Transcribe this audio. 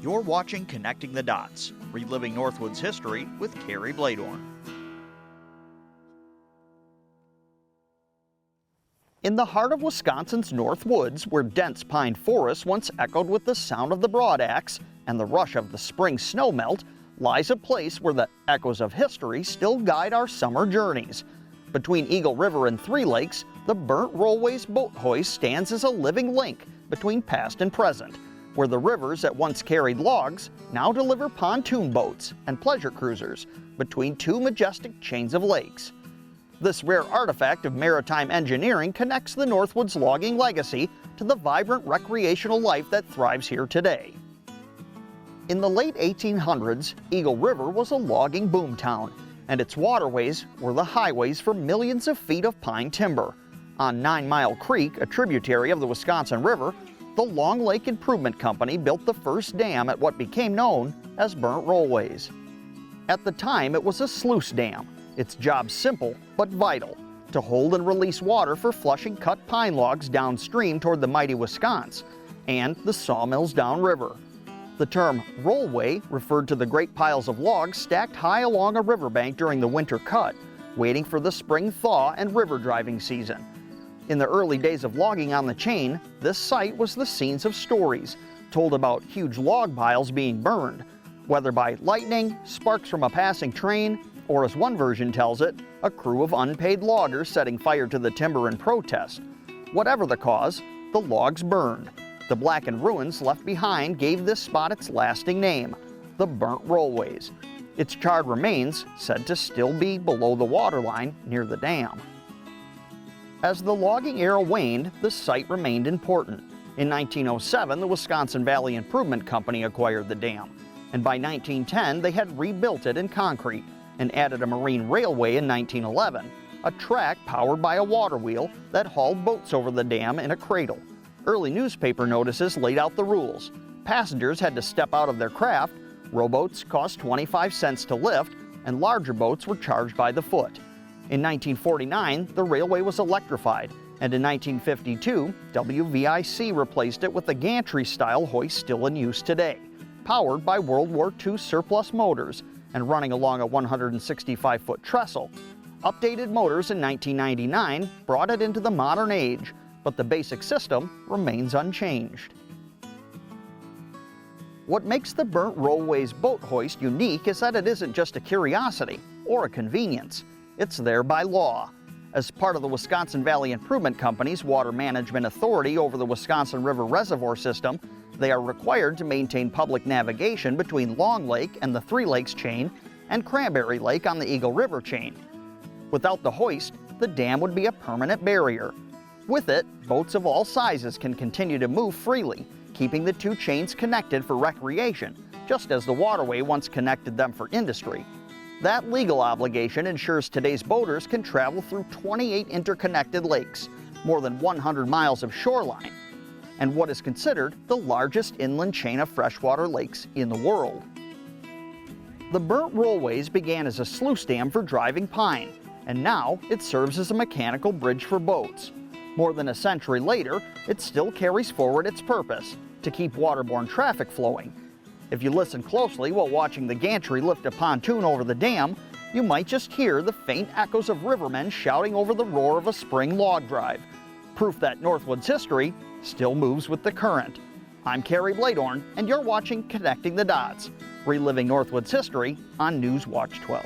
You're watching Connecting the Dots, reliving Northwood's history with Carrie Bladorn. In the heart of Wisconsin's North Woods, where dense pine forests once echoed with the sound of the broadaxe and the rush of the spring snowmelt, lies a place where the echoes of history still guide our summer journeys. Between Eagle River and Three Lakes, the Burnt Rollways boat hoist stands as a living link between past and present, where the rivers that once carried logs now deliver pontoon boats and pleasure cruisers between two majestic chains of lakes. This rare artifact of maritime engineering connects the Northwoods logging legacy to the vibrant recreational life that thrives here today. In the late 1800s, Eagle River was a logging boomtown, and its waterways were the highways for millions of feet of pine timber. On 9 Mile Creek, a tributary of the Wisconsin River, the Long Lake Improvement Company built the first dam at what became known as Burnt Rollways. At the time, it was a sluice dam, its job simple but vital, to hold and release water for flushing cut pine logs downstream toward the mighty Wisconsin and the sawmills downriver. The term rollway referred to the great piles of logs stacked high along a riverbank during the winter cut, waiting for the spring thaw and river driving season. In the early days of logging on the chain, this site was the scenes of stories told about huge log piles being burned, whether by lightning, sparks from a passing train, or as one version tells it, a crew of unpaid loggers setting fire to the timber in protest. Whatever the cause, the logs burned. The blackened ruins left behind gave this spot its lasting name, the Burnt Rollways. Its charred remains said to still be below the waterline near the dam. As the logging era waned, the site remained important. In 1907, the Wisconsin Valley Improvement Company acquired the dam, and by 1910 they had rebuilt it in concrete and added a marine railway in 1911, a track powered by a water wheel that hauled boats over the dam in a cradle. Early newspaper notices laid out the rules. Passengers had to step out of their craft, rowboats cost 25 cents to lift, and larger boats were charged by the foot. In 1949, the railway was electrified, and in 1952, WVIC replaced it with the gantry-style hoist still in use today, powered by World War II surplus motors and running along a 165-foot trestle. Updated motors in 1999 brought it into the modern age, but the basic system remains unchanged. What makes the Burnt Rollways boat hoist unique is that it isn't just a curiosity or a convenience. It's there by law. As part of the Wisconsin Valley Improvement Company's water management authority over the Wisconsin River Reservoir System, they are required to maintain public navigation between Long Lake and the Three Lakes chain and Cranberry Lake on the Eagle River chain. Without the hoist, the dam would be a permanent barrier. With it, boats of all sizes can continue to move freely, keeping the two chains connected for recreation, just as the waterway once connected them for industry. That legal obligation ensures today's boaters can travel through 28 interconnected lakes, more than 100 miles of shoreline, and what is considered the largest inland chain of freshwater lakes in the world. The Burnt Rollways began as a sluice dam for driving pine, and now it serves as a mechanical bridge for boats. More than a century later, it still carries forward its purpose, to keep waterborne traffic flowing. If you listen closely while watching the gantry lift a pontoon over the dam, you might just hear the faint echoes of rivermen shouting over the roar of a spring log drive, proof that Northwood's history still moves with the current. I'm Carrie Bladorn, and you're watching Connecting the Dots, reliving Northwood's history on News Watch 12.